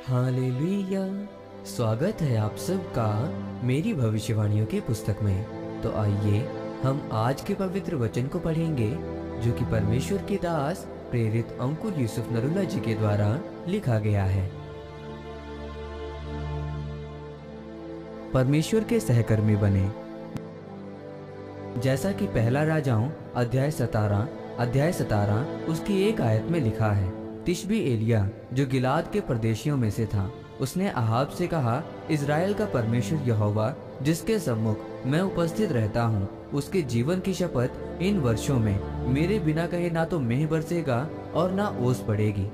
Hallelujah. स्वागत है आप सबका मेरी भविष्यवाणियों की पुस्तक में। तो आइए हम आज के पवित्र वचन को पढ़ेंगे जो कि परमेश्वर के दास प्रेरित अंकुर यूसुफ नरूला जी के द्वारा लिखा गया है। परमेश्वर के सहकर्मी बने। जैसा कि पहला राजाओं अध्याय 17 उसकी एक आयत में लिखा है, तिशबी एलिया जो गिलाद के परदेशियों में से था, उसने अहाब से कहा, इज़राइल का परमेश्वर यहोवा जिसके सम्मुख मैं उपस्थित रहता हूँ, उसके जीवन की शपथ, इन वर्षों में मेरे बिना कहे ना तो मेंह बरसेगा और ना ओस पड़ेगी।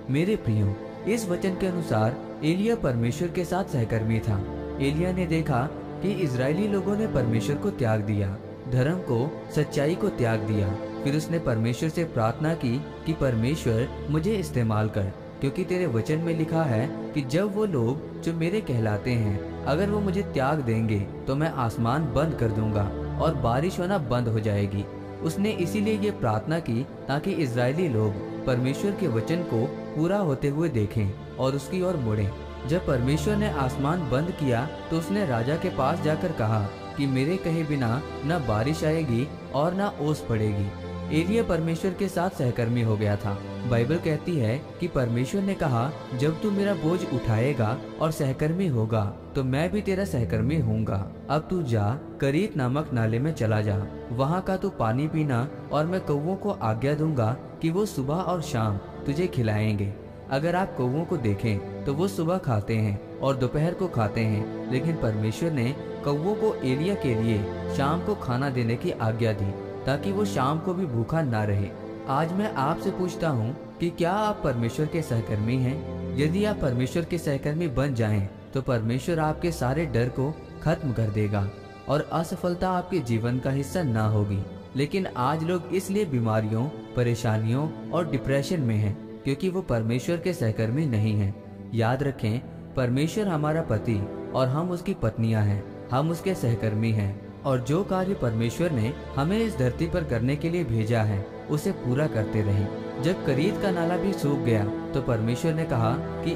मेरे प्रियो, इस वचन के अनुसार एलिया परमेश्वर के साथ सहकर्मी था। एलिया ने देखा कि इजरायली लोगों ने परमेश्वर को त्याग दिया, धर्म को, सच्चाई को त्याग दिया। फिर उसने परमेश्वर से प्रार्थना की कि परमेश्वर मुझे इस्तेमाल कर, क्योंकि तेरे वचन में लिखा है कि जब वो लोग जो मेरे कहलाते हैं अगर वो मुझे त्याग देंगे तो मैं आसमान बंद कर दूंगा और बारिश होना बंद हो जाएगी। उसने इसीलिए ये प्रार्थना की ताकि इजरायली लोग परमेश्वर के वचन को पूरा होते हुए देखें और उसकी ओर मुड़ें। जब परमेश्वर ने आसमान बंद किया तो उसने राजा के पास जाकर कहा कि मेरे कहे बिना न बारिश आएगी और न ओस पड़ेगी। एलिया परमेश्वर के साथ सहकर्मी हो गया था। बाइबल कहती है कि परमेश्वर ने कहा, जब तू मेरा बोझ उठाएगा और सहकर्मी होगा तो मैं भी तेरा सहकर्मी होऊंगा। अब तू जा, करीत नामक नाले में चला जा, वहाँ का तू पानी पीना और मैं कौवों को आज्ञा दूंगा कि वो सुबह और शाम तुझे खिलाएंगे। अगर आप कौवों को देखें तो वो सुबह खाते हैं और दोपहर को खाते हैं, लेकिन परमेश्वर ने कौवों को एलिया के लिए शाम को खाना देने की आज्ञा दी ताकि वो शाम को भी भूखा ना रहे। आज मैं आपसे पूछता हूँ कि क्या आप परमेश्वर के सहकर्मी हैं? यदि आप परमेश्वर के सहकर्मी बन जाएं, तो परमेश्वर आपके सारे डर को खत्म कर देगा और असफलता आपके जीवन का हिस्सा ना होगी। लेकिन आज लोग इसलिए बीमारियों, परेशानियों और डिप्रेशन में हैं क्योंकि वो परमेश्वर के सहकर्मी नहीं हैं। याद रखें, परमेश्वर हमारा पति और हम उसकी पत्नियां हैं। हम उसके सहकर्मी हैं और जो कार्य परमेश्वर ने हमें इस धरती पर करने के लिए भेजा है उसे पूरा करते रहें। जब करीत का नाला भी सूख गया तो परमेश्वर ने कहा कि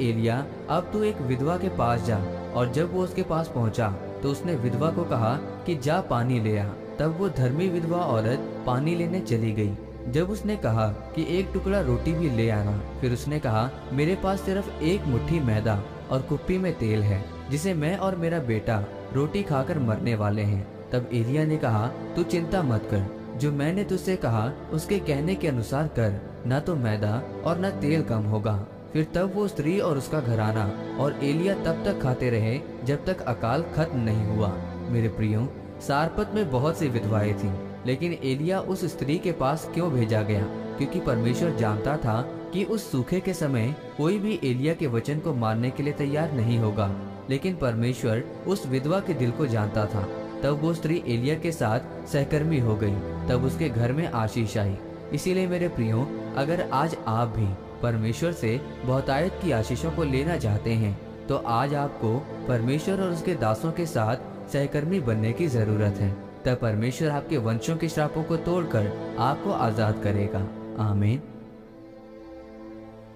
एलिया अब तू एक विधवा के पास जा। और जब वो उसके पास पहुंचा तो उसने विधवा को कहा कि जा पानी ले आ। तब वो धर्मी विधवा औरत पानी लेने चली गई। जब उसने कहा कि एक टुकड़ा रोटी भी ले आना, फिर उसने कहा, मेरे पास सिर्फ एक मुट्ठी मैदा और कुप्पी में तेल है जिसे मैं और मेरा बेटा रोटी खाकर मरने वाले हैं। तब एलिया ने कहा, तू चिंता मत कर, जो मैंने तुझसे कहा उसके कहने के अनुसार कर, न तो मैदा और न तेल कम होगा। फिर तब वो स्त्री और उसका घराना और एलिया तब तक खाते रहे जब तक अकाल खत्म नहीं हुआ। मेरे प्रियो, सारपत में बहुत सी विधवाएं थीं, लेकिन एलिया उस स्त्री के पास क्यों भेजा गया? क्योंकि परमेश्वर जानता था कि उस सूखे के समय कोई भी एलिया के वचन को मानने के लिए तैयार नहीं होगा। लेकिन परमेश्वर उस विधवा के दिल को जानता था। तब वो स्त्री एलिया के साथ सहकर्मी हो गई। तब उसके घर में आशीष आई। इसीलिए मेरे प्रियो, अगर आज आप भी परमेश्वर से बहुतायत की आशीषों को लेना चाहते हैं तो आज आपको परमेश्वर और उसके दासों के साथ सहकर्मी बनने की जरूरत है। तब परमेश्वर आपके वंशों के श्रापों को तोड़कर आपको आजाद करेगा। आमीन।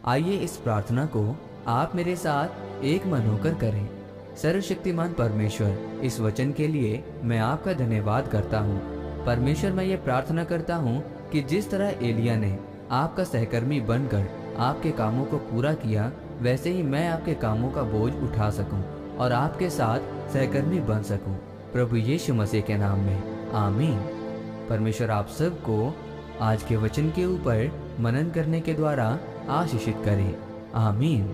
आइए इस प्रार्थना को आप मेरे साथ एक मन होकर करें। सर्वशक्तिमान परमेश्वर, इस वचन के लिए मैं आपका धन्यवाद करता हूँ। परमेश्वर, मैं ये प्रार्थना करता हूँ कि जिस तरह एलिया ने आपका सहकर्मी बनकर आपके कामों को पूरा किया, वैसे ही मैं आपके कामों का बोझ उठा सकूं और आपके साथ सहकर्मी बन सकूं। प्रभु यीशु मसीह के नाम में आमीन। परमेश्वर आप सबको आज के वचन के ऊपर मनन करने के द्वारा आशीषित करे। आमीन।